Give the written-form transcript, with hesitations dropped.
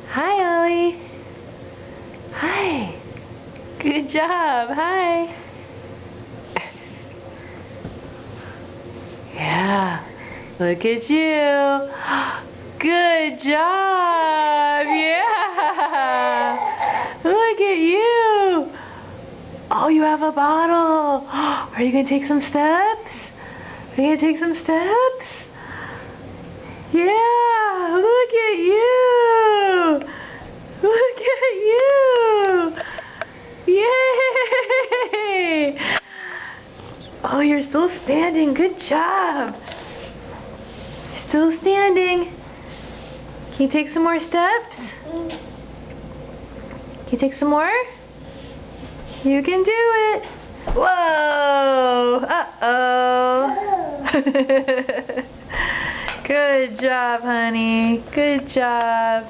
Hi, Ollie. Hi. Good job. Hi. Yeah. Look at you. Good job. Yeah. Look at you. Oh, you have a bottle. Are you going to take some steps? Are you going to take some steps? Yeah. Look at you. Look at you. Yay. Oh, you're still standing. Good job. Still standing. Can you take some more steps? Can you take some more? You can do it. Whoa! Uh-oh. Good job, honey. Good job.